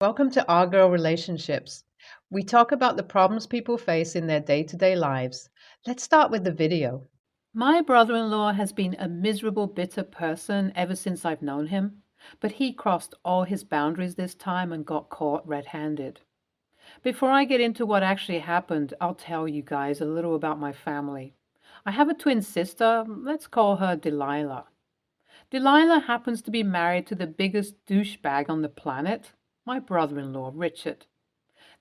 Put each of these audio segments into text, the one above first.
Welcome to Our Girl Relationships. We talk about the problems people face in their day to day lives. Let's start with the video. My brother-in-law has been a miserable, bitter person ever since I've known him, but he crossed all his boundaries this time and got caught red-handed. Before I get into what actually happened, I'll tell you guys a little about my family. I have a twin sister. Let's call her Delilah. Delilah happens to be married to the biggest douchebag on the planet, my brother-in-law, Richard.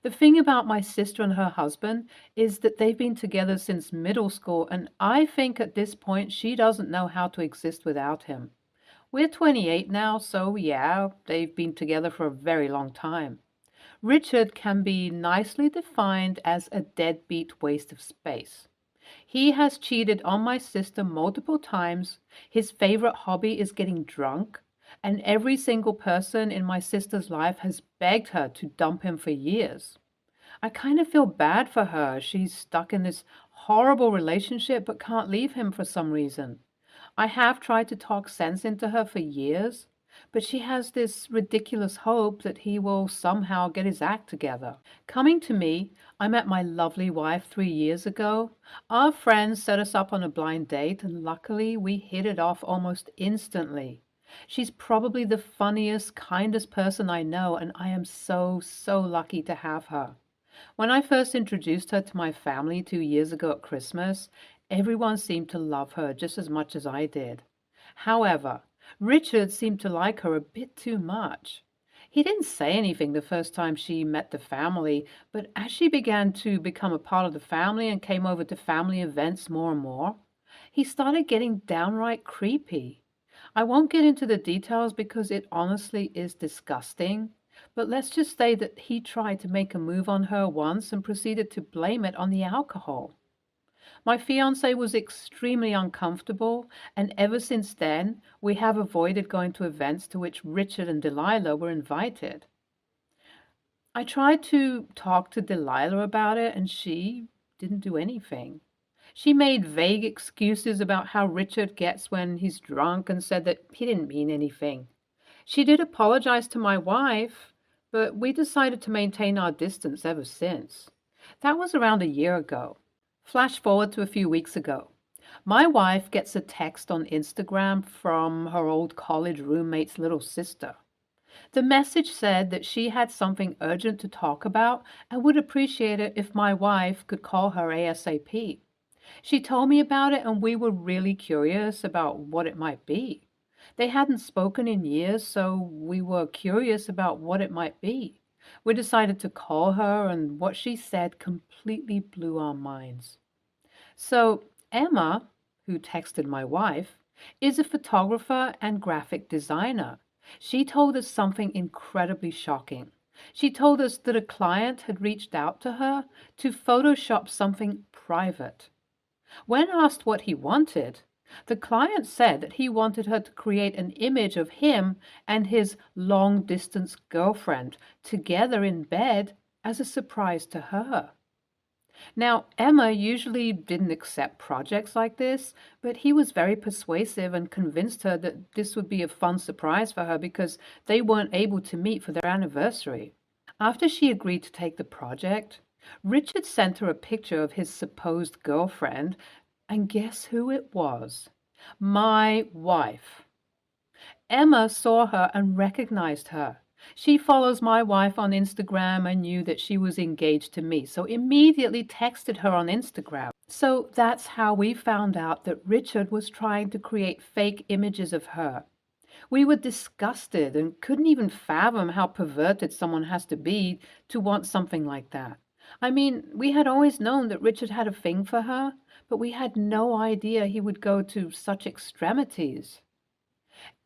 The thing about my sister and her husband is that they've been together since middle school, and I think at this point she doesn't know how to exist without him. We're 28 now, so yeah, they've been together for a very long time. Richard can be nicely defined as a deadbeat waste of space. He has cheated on my sister multiple times. His favorite hobby is getting drunk, and every single person in my sister's life has begged her to dump him for years. I kind of feel bad for her. She's stuck in this horrible relationship but can't leave him for some reason. I have tried to talk sense into her for years, but she has this ridiculous hope that he will somehow get his act together. Coming to me, I met my lovely wife 3 years ago. Our friends set us up on a blind date, and luckily we hit it off almost instantly. She's probably the funniest, kindest person I know, and I am so, so lucky to have her. When I first introduced her to my family 2 years ago at Christmas, everyone seemed to love her just as much as I did. However, Richard seemed to like her a bit too much. He didn't say anything the first time she met the family, but as she began to become a part of the family and came over to family events more and more, he started getting downright creepy. I won't get into the details because it honestly is disgusting, but let's just say that he tried to make a move on her once and proceeded to blame it on the alcohol. My fiance was extremely uncomfortable, and ever since then, we have avoided going to events to which Richard and Delilah were invited. I tried to talk to Delilah about it, and she didn't do anything. She made vague excuses about how Richard gets when he's drunk and said that he didn't mean anything. She did apologize to my wife, but we decided to maintain our distance ever since. That was around a year ago. Flash forward to a few weeks ago. My wife gets a text on Instagram from her old college roommate's little sister. The message said that she had something urgent to talk about and would appreciate it if my wife could call her ASAP. She told me about it, and we were really curious about what it might be. They hadn't spoken in years, so we were curious about what it might be. We decided to call her, and what she said completely blew our minds. So, Emma, who texted my wife, is a photographer and graphic designer. She told us something incredibly shocking. She told us that a client had reached out to her to Photoshop something private. When asked what he wanted, the client said that he wanted her to create an image of him and his long distance girlfriend together in bed as a surprise to her. Now, Emma usually didn't accept projects like this, but he was very persuasive and convinced her that this would be a fun surprise for her because they weren't able to meet for their anniversary. After she agreed to take the project, Richard sent her a picture of his supposed girlfriend, and guess who it was? My wife. Emma saw her and recognized her. She follows my wife on Instagram and knew that she was engaged to me, so immediately texted her on Instagram. So that's how we found out that Richard was trying to create fake images of her. We were disgusted and couldn't even fathom how perverted someone has to be to want something like that. I mean, we had always known that Richard had a thing for her, but we had no idea he would go to such extremities.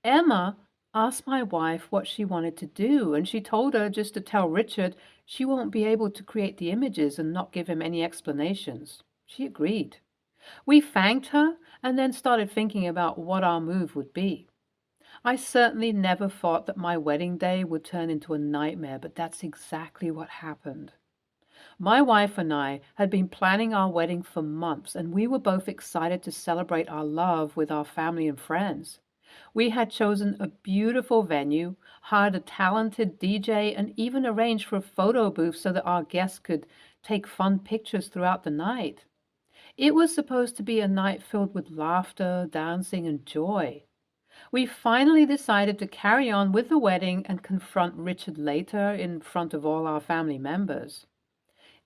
Emma asked my wife what she wanted to do, and she told her just to tell Richard she won't be able to create the images and not give him any explanations. She agreed. We thanked her and then started thinking about what our move would be. I certainly never thought that my wedding day would turn into a nightmare, but that's exactly what happened. My wife and I had been planning our wedding for months, and we were both excited to celebrate our love with our family and friends. We had chosen a beautiful venue, hired a talented DJ, and even arranged for a photo booth so that our guests could take fun pictures throughout the night. It was supposed to be a night filled with laughter, dancing, and joy. We finally decided to carry on with the wedding and confront Richard later in front of all our family members.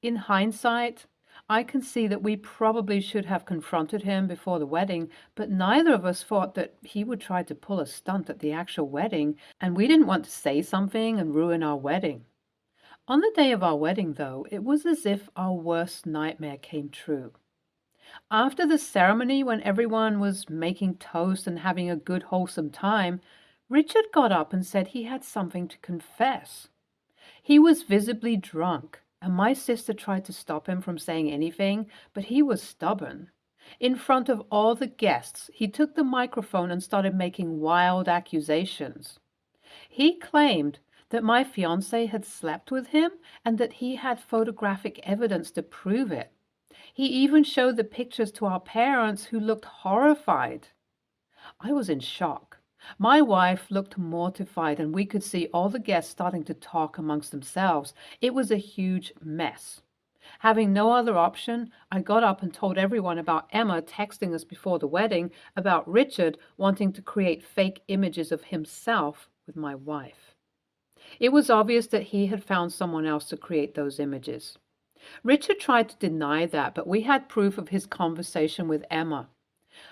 In hindsight, I can see that we probably should have confronted him before the wedding, but neither of us thought that he would try to pull a stunt at the actual wedding, and we didn't want to say something and ruin our wedding. On the day of our wedding, though, it was as if our worst nightmare came true. After the ceremony, when everyone was making toast and having a good, wholesome time, Richard got up and said he had something to confess. He was visibly drunk, and my sister tried to stop him from saying anything, but he was stubborn. In front of all the guests, he took the microphone and started making wild accusations. He claimed that my fiance had slept with him and that he had photographic evidence to prove it. He even showed the pictures to our parents, who looked horrified. I was in shock. My wife looked mortified, and we could see all the guests starting to talk amongst themselves. It was a huge mess. Having no other option, I got up and told everyone about Emma texting us before the wedding about Richard wanting to create fake images of himself with my wife. It was obvious that he had found someone else to create those images. Richard tried to deny that, but we had proof of his conversation with Emma.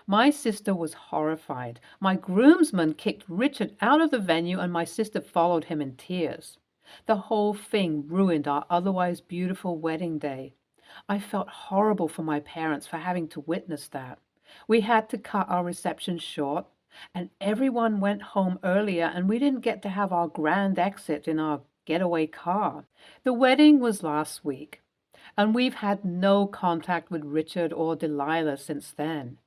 My sister was horrified. My groomsman kicked Richard out of the venue, and my sister followed him in tears. The whole thing ruined our otherwise beautiful wedding day. I felt horrible for my parents for having to witness that. We had to cut our reception short, and everyone went home earlier, and we didn't get to have our grand exit in our getaway car. The wedding was last week, and we've had no contact with Richard or Delilah since then.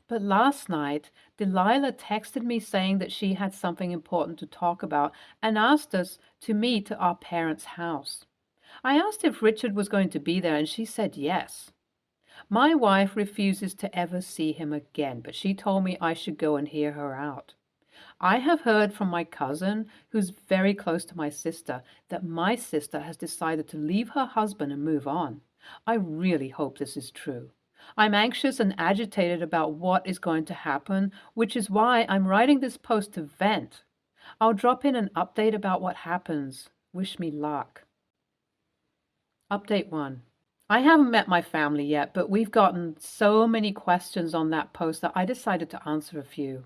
But last night, Delilah texted me saying that she had something important to talk about and asked us to meet at our parents' house. I asked if Richard was going to be there, and she said yes. My wife refuses to ever see him again, but she told me I should go and hear her out. I have heard from my cousin, who's very close to my sister, that my sister has decided to leave her husband and move on. I really hope this is true. I'm anxious and agitated about what is going to happen, which is why I'm writing this post to vent. I'll drop in an update about what happens. Wish me luck. Update 1. I haven't met my family yet, but we've gotten so many questions on that post that I decided to answer a few.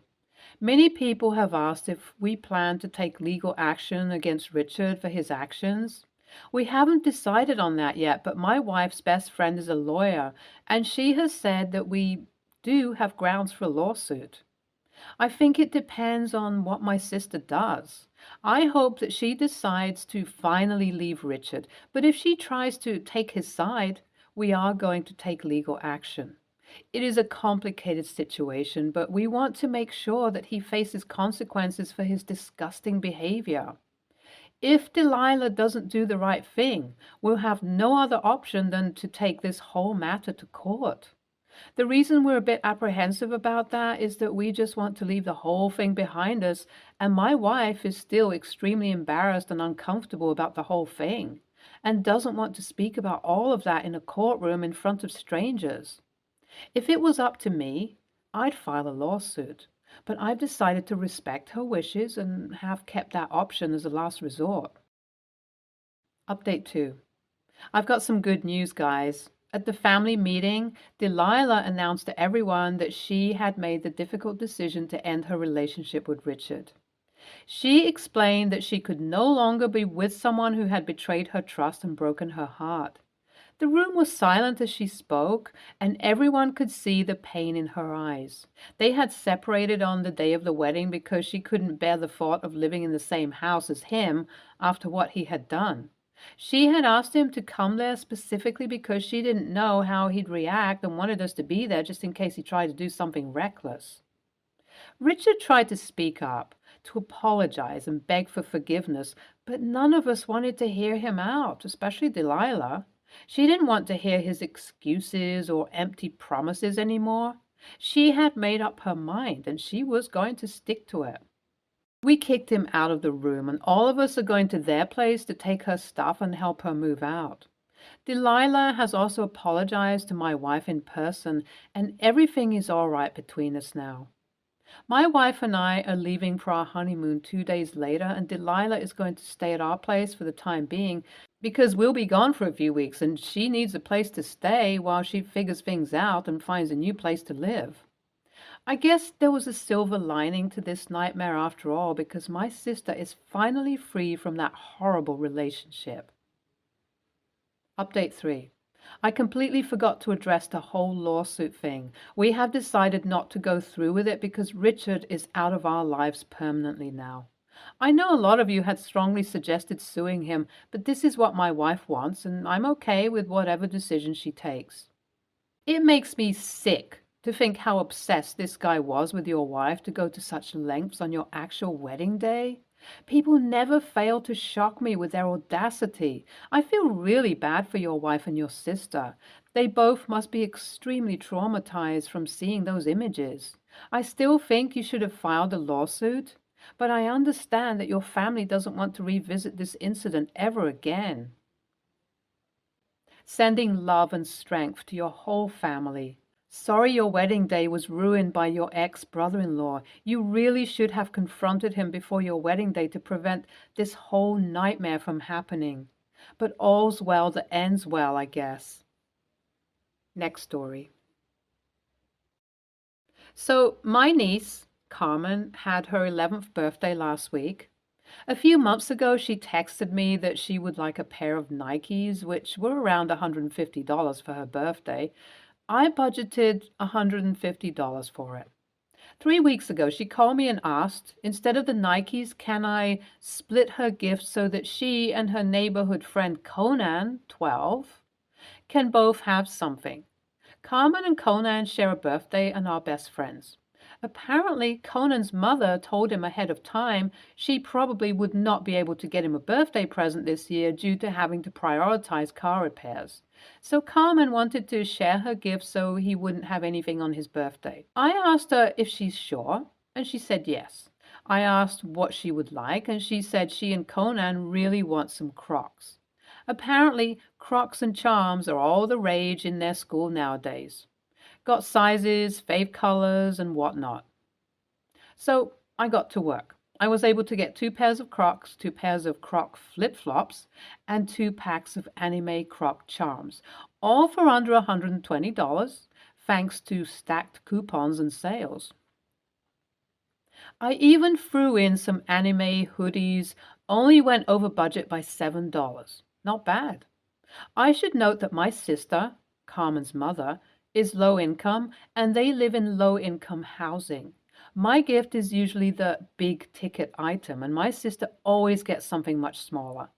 Many people have asked if we plan to take legal action against Richard for his actions. We haven't decided on that yet, but my wife's best friend is a lawyer, and she has said that we do have grounds for a lawsuit. I think it depends on what my sister does. I hope that she decides to finally leave Richard, but if she tries to take his side, we are going to take legal action. It is a complicated situation, but we want to make sure that he faces consequences for his disgusting behavior. If Delilah doesn't do the right thing, we'll have no other option than to take this whole matter to court. The reason we're a bit apprehensive about that is that we just want to leave the whole thing behind us, and my wife is still extremely embarrassed and uncomfortable about the whole thing, and doesn't want to speak about all of that in a courtroom in front of strangers. If it was up to me, I'd file a lawsuit, but I've decided to respect her wishes and have kept that option as a last resort. Update 2. I've got some good news, guys. At the family meeting, Delilah announced to everyone that she had made the difficult decision to end her relationship with Richard. She explained that she could no longer be with someone who had betrayed her trust and broken her heart. The room was silent as she spoke, and everyone could see the pain in her eyes. They had separated on the day of the wedding because she couldn't bear the thought of living in the same house as him after what he had done. She had asked him to come there specifically because she didn't know how he'd react and wanted us to be there just in case he tried to do something reckless. Richard tried to speak up, to apologize and beg for forgiveness, but none of us wanted to hear him out, especially Delilah. She didn't want to hear his excuses or empty promises anymore. She had made up her mind and she was going to stick to it. We kicked him out of the room, and all of us are going to their place to take her stuff and help her move out. Delilah has also apologized to my wife in person, and everything is all right between us now. My wife and I are leaving for our honeymoon 2 days later, and Delilah is going to stay at our place for the time being because we'll be gone for a few weeks and she needs a place to stay while she figures things out and finds a new place to live. I guess there was a silver lining to this nightmare after all because my sister is finally free from that horrible relationship. Update 3. I completely forgot to address the whole lawsuit thing. We have decided not to go through with it because Richard is out of our lives permanently now. I know a lot of you had strongly suggested suing him, but this is what my wife wants, and I'm okay with whatever decision she takes. It makes me sick to think how obsessed this guy was with your wife to go to such lengths on your actual wedding day. People never fail to shock me with their audacity. I feel really bad for your wife and your sister. They both must be extremely traumatized from seeing those images. I still think you should have filed a lawsuit, but I understand that your family doesn't want to revisit this incident ever again. Sending love and strength to your whole family. Sorry your wedding day was ruined by your ex-brother-in-law. You really should have confronted him before your wedding day to prevent this whole nightmare from happening. But all's well that ends well, I guess. Next story. So my niece, Carmen, had her 11th birthday last week. A few months ago, she texted me that she would like a pair of Nikes, which were around $150 for her birthday. I budgeted $150 for it. 3 weeks ago, she called me and asked, instead of the Nikes, can I split her gift so that she and her neighborhood friend Conan, 12, can both have something. Carmen and Conan share a birthday and are best friends. Apparently, Conan's mother told him ahead of time she probably would not be able to get him a birthday present this year due to having to prioritize car repairs. So Carmen wanted to share her gift so he wouldn't have anything on his birthday. I asked her if she's sure, and she said yes. I asked what she would like, and she said she and Conan really want some Crocs. Apparently, Crocs and charms are all the rage in their school nowadays. Got sizes, fave colors, and whatnot. So I got to work. I was able to get 2 pairs of Crocs, 2 pairs of Croc flip-flops, and 2 packs of anime Croc charms, all for under $120, thanks to stacked coupons and sales. I even threw in some anime hoodies, only went over budget by $7. Not bad. I should note that my sister, Carmen's mother, is low income and they live in low income housing. My gift is usually the big ticket item and my sister always gets something much smaller.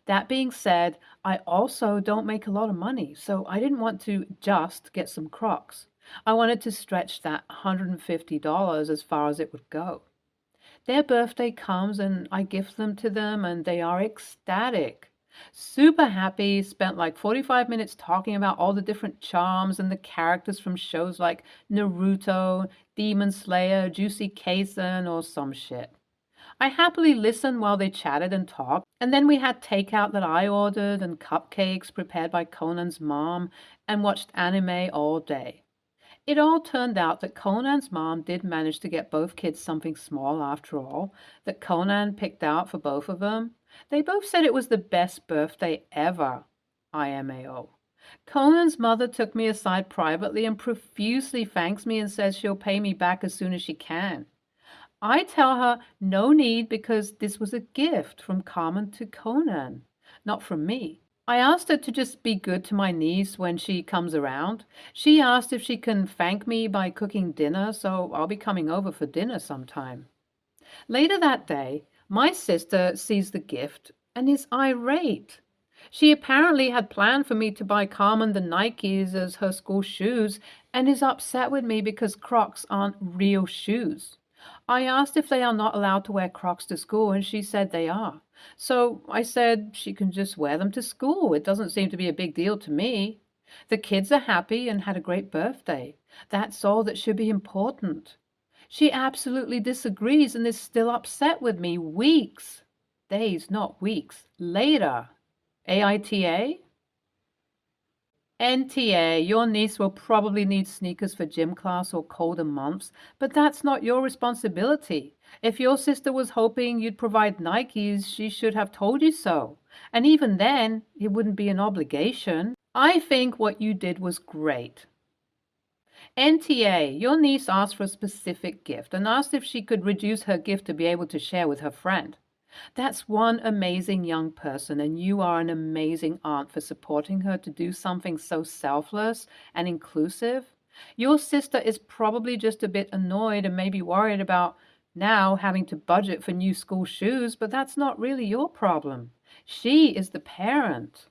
That being said, I also don't make a lot of money, so I didn't want to just get some Crocs. I wanted to stretch that $150 as far as it would go. Their birthday comes and I gift them to them and they are ecstatic. Super happy, spent like 45 minutes talking about all the different charms and the characters from shows like Naruto, Demon Slayer, Juicy Kaisen, or some shit. I happily listened while they chatted and talked, and then we had takeout that I ordered and cupcakes prepared by Conan's mom and watched anime all day. It all turned out that Conan's mom did manage to get both kids something small after all, that Conan picked out for both of them. They both said it was the best birthday ever, IMAO. Conan's mother took me aside privately and profusely thanks me and says she'll pay me back as soon as she can. I tell her no need because this was a gift from Carmen to Conan, not from me. I asked her to just be good to my niece when she comes around. She asked if she can thank me by cooking dinner, so I'll be coming over for dinner sometime. Later that day, my sister sees the gift and is irate. She apparently had planned for me to buy Carmen the Nikes as her school shoes and is upset with me because Crocs aren't real shoes. I asked if they are not allowed to wear Crocs to school and she said they are. So I said she can just wear them to school. It doesn't seem to be a big deal to me. The kids are happy and had a great birthday. That's all that should be important. She absolutely disagrees and is still upset with me weeks, days, not weeks, later. AITA? NTA, your niece will probably need sneakers for gym class or colder months, but that's not your responsibility. If your sister was hoping you'd provide Nikes, she should have told you so. And even then, it wouldn't be an obligation. I think what you did was great. NTA, your niece asked for a specific gift and asked if she could reduce her gift to be able to share with her friend. That's one amazing young person, and you are an amazing aunt for supporting her to do something so selfless and inclusive. Your sister is probably just a bit annoyed and maybe worried about now having to budget for new school shoes, but that's not really your problem. She is the parent.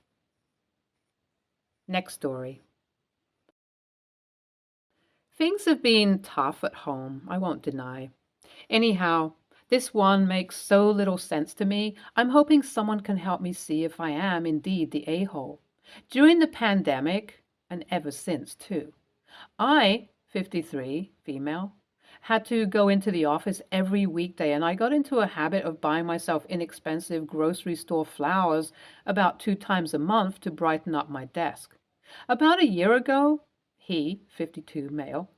Next story. Things have been tough at home, I won't deny. Anyhow, this one makes so little sense to me. I'm hoping someone can help me see if I am indeed the a-hole. During the pandemic, and ever since too, I, 53, female, had to go into the office every weekday, and I got into a habit of buying myself inexpensive grocery store flowers about 2 times a month to brighten up my desk. About a year ago, he, 52 male,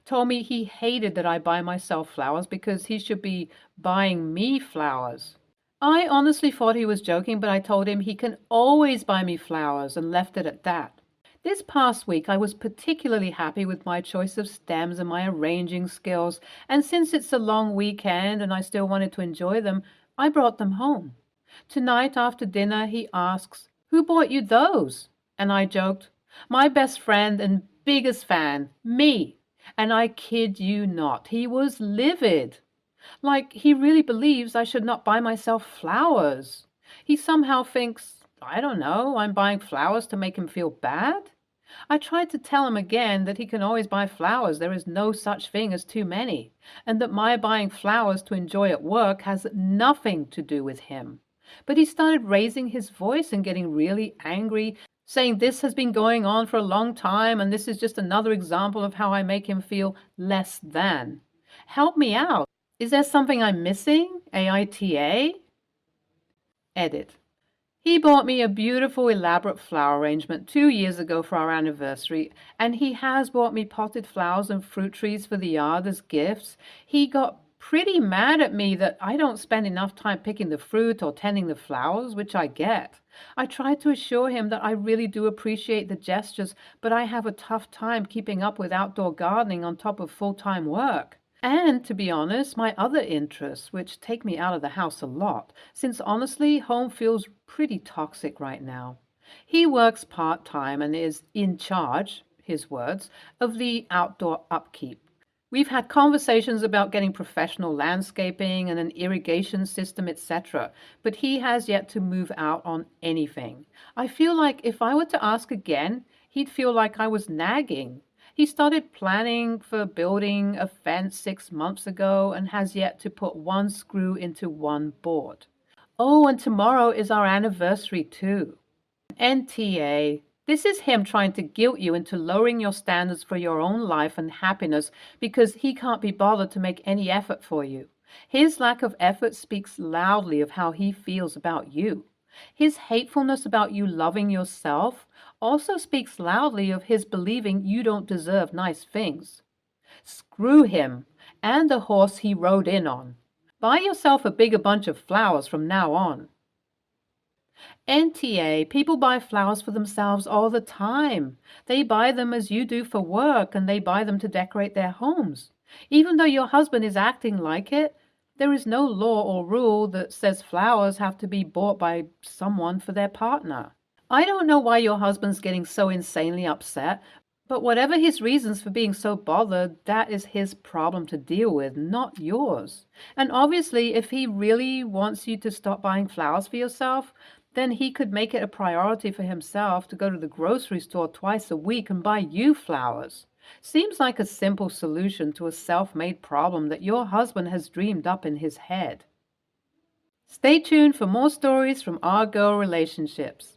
told me he hated that I buy myself flowers because he should be buying me flowers. I honestly thought he was joking, but I told him he can always buy me flowers and left it at that. This past week, I was particularly happy with my choice of stems and my arranging skills, and since it's a long weekend and I still wanted to enjoy them, I brought them home. Tonight after dinner, he asks, "Who bought you those?" And I joked, "My best friend and biggest fan, me." And I kid you not, he was livid. Like he really believes I should not buy myself flowers. He somehow thinks, I don't know, I'm buying flowers to make him feel bad. I tried to tell him again that he can always buy flowers, there is no such thing as too many, and that my buying flowers to enjoy at work has nothing to do with him. But he started raising his voice and getting really angry, saying this has been going on for a long time and this is just another example of how I make him feel less than. Help me out. Is there something I'm missing? AITA? Edit. He bought me a beautiful elaborate flower arrangement 2 years ago for our anniversary, and he has bought me potted flowers and fruit trees for the yard as gifts. He got pretty mad at me that I don't spend enough time picking the fruit or tending the flowers, which I get. I tried to assure him that I really do appreciate the gestures, but I have a tough time keeping up with outdoor gardening on top of full-time work. And, to be honest, my other interests, which take me out of the house a lot, since honestly, home feels pretty toxic right now. He works part-time and is in charge, his words, of the outdoor upkeep. We've had conversations about getting professional landscaping and an irrigation system, etc., but he has yet to move out on anything. I feel like if I were to ask again, he'd feel like I was nagging. He started planning for building a fence 6 months ago and has yet to put one screw into one board. Oh, and tomorrow is our anniversary too. NTA. This is him trying to guilt you into lowering your standards for your own life and happiness because he can't be bothered to make any effort for you. His lack of effort speaks loudly of how he feels about you. His hatefulness about you loving yourself also speaks loudly of his believing you don't deserve nice things. Screw him and the horse he rode in on. Buy yourself a bigger bunch of flowers from now on. NTA, people buy flowers for themselves all the time. They buy them as you do for work, and they buy them to decorate their homes. Even though your husband is acting like it, there is no law or rule that says flowers have to be bought by someone for their partner. I don't know why your husband's getting so insanely upset, but whatever his reasons for being so bothered, that is his problem to deal with, not yours. And obviously, if he really wants you to stop buying flowers for yourself, then he could make it a priority for himself to go to the grocery store twice a week and buy you flowers. Seems like a simple solution to a self-made problem that your husband has dreamed up in his head. Stay tuned for more stories from our girl relationships.